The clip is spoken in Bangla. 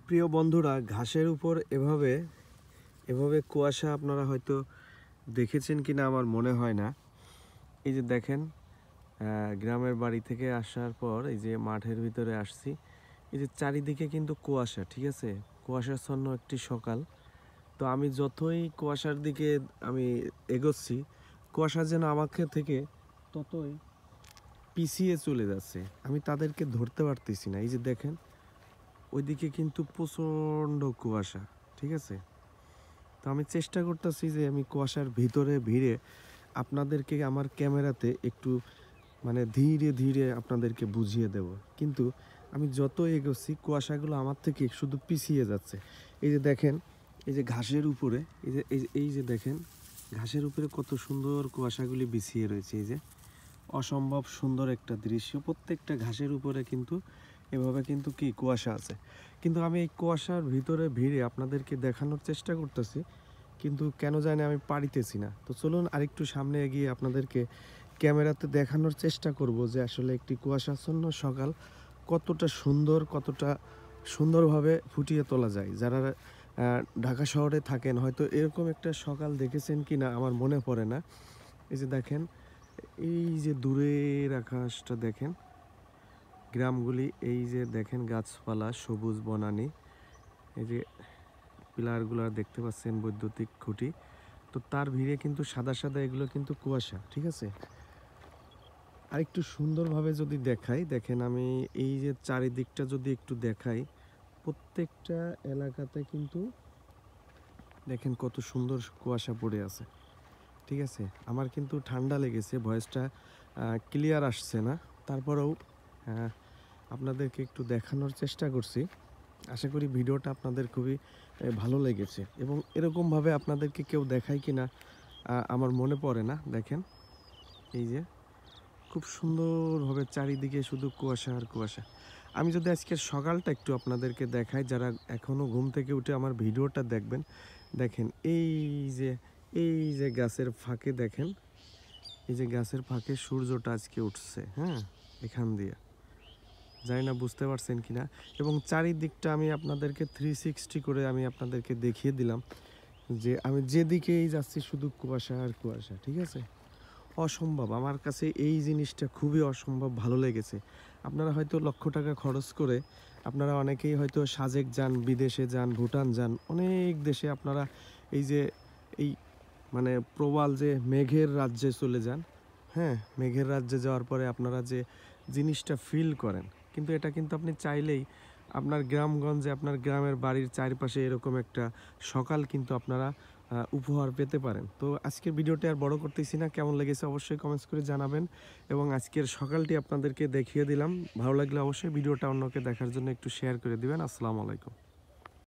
প্রিয় বন্ধুরা, ঘাসের উপর এভাবে এভাবে কুয়াশা আপনারা হয়তো দেখেছেন কিনা আমার মনে হয় না। এই যে দেখেন, গ্রামের বাড়ি থেকে আসার পর এই যে মাঠের ভিতরে আসছি, এই যে চারিদিকে কিন্তু কুয়াশা, ঠিক আছে, কুয়াশাচ্ছন্ন একটি সকাল। তো আমি যতই কুয়াশার দিকে আমি এগোচ্ছি, কুয়াশা যেন আমাকে থেকে ততই পিছিয়ে চলে যাচ্ছে। আমি তাদেরকে ধরতে পারতেছি না। এই যে দেখেন, ওইদিকে কিন্তু প্রচণ্ড কুয়াশা, ঠিক আছে। তো আমি চেষ্টা করতেছি যে আমি কুয়াশার ভিতরে ভিড়ে আপনাদেরকে আমার ক্যামেরাতে একটু ধীরে ধীরে আপনাদেরকে বুঝিয়ে দেব, কিন্তু আমি যত এগোচ্ছি কুয়াশাগুলো আমার থেকে শুধু পিছিয়ে যাচ্ছে। এই যে দেখেন, এই যে ঘাসের উপরে এই যে দেখেন, ঘাসের উপরে কত সুন্দর কুয়াশাগুলি বিছিয়ে রয়েছে। এই যে অসম্ভব সুন্দর একটা দৃশ্য। প্রত্যেকটা ঘাসের উপরে কিন্তু এভাবে কিন্তু কি কুয়াশা আছে, কিন্তু আমি এই কুয়াশার ভিতরে ভিড়ে আপনাদেরকে দেখানোর চেষ্টা করতেছি, কিন্তু কেন জানি আমি পারিতেছি না। তো চলুন আরেকটু সামনে এগিয়ে আপনাদেরকে ক্যামেরাতে দেখানোর চেষ্টা করব যে আসলে একটি কুয়াশাচ্ছন্ন সকাল কতটা সুন্দর, কতটা সুন্দরভাবে ফুটিয়ে তোলা যায়। যারা ঢাকা শহরে থাকেন হয়তো এরকম একটা সকাল দেখেছেন কি না আমার মনে পড়ে না। এই যে দেখেন, এই যে দূরের আকাশটা দেখেন, গ্রামগুলি, এই যে দেখেন গাছপালা, সবুজ বনানী, এই যে পিলারগুলো দেখতে পাচ্ছেন, বৈদ্যুতিক খুঁটি, তো তার ভিড়ে কিন্তু সাদা সাদা এগুলো কিন্তু কুয়াশা, ঠিক আছে। আরেকটু সুন্দরভাবে যদি দেখাই, দেখেন আমি এই যে চারিদিকটা যদি একটু দেখাই, প্রত্যেকটা এলাকাতে কিন্তু দেখেন কত সুন্দর কুয়াশা পড়ে আছে, ঠিক আছে। আমার কিন্তু ঠান্ডা লেগেছে, ভয়েসটা ক্লিয়ার আসছে না, তারপরেও আপনাদেরকে একটু দেখানোর চেষ্টা করছি। আশা করি ভিডিওটা আপনাদের খুবই ভালো লেগেছে, এবং এরকমভাবে আপনাদেরকে কেউ দেখায় কি না আমার মনে পড়ে না। দেখেন, এই যে খুব সুন্দরভাবে চারিদিকে শুধু কুয়াশা আর কুয়াশা। আমি যদি আজকের সকালটা একটু আপনাদেরকে দেখাই, যারা এখনও ঘুম থেকে উঠে আমার ভিডিওটা দেখবেন, দেখেন যে এই যে গাছের ফাঁকে দেখেন, এই যে গাছের ফাঁকে সূর্যটা আজকে উঠছে, হ্যাঁ, এখান দিয়ে, জানি না বুঝতে পারছেন কিনা। এবং চারিদিকটা আমি আপনাদেরকে 360 করে আমি আপনাদেরকে দেখিয়ে দিলাম যে আমি যেদিকেই যাচ্ছি শুধু কুয়াশা আর কুয়াশা, ঠিক আছে। অসম্ভব, আমার কাছে এই জিনিসটা খুবই অসম্ভব ভালো লেগেছে। আপনারা হয়তো লক্ষ টাকা খরচ করে আপনারা অনেকেই হয়তো সাজেক যান, বিদেশে যান, ভুটান যান, অনেক দেশে আপনারা এই যে এই প্রবাল যে মেঘের রাজ্যে চলে যান, হ্যাঁ, মেঘের রাজ্যে যাওয়ার পরে আপনারা যে জিনিসটা ফিল করেন, কিন্তু এটা কিন্তু আপনি চাইলেই আপনার গ্রামগঞ্জে, আপনার গ্রামের বাড়ির চারপাশে এরকম একটা সকাল কিন্তু আপনারা উপহার পেতে পারেন। তো আজকের ভিডিওটি আর বড় করতেছি না, কেমন লেগেছে অবশ্যই কমেন্টস করে জানাবেন, এবং আজকের সকালটি আপনাদেরকে দেখিয়ে দিলাম। ভালো লাগলে অবশ্যই ভিডিওটা অন্যকে দেখার জন্য একটু শেয়ার করে দিবেন। আসসালামু আলাইকুম।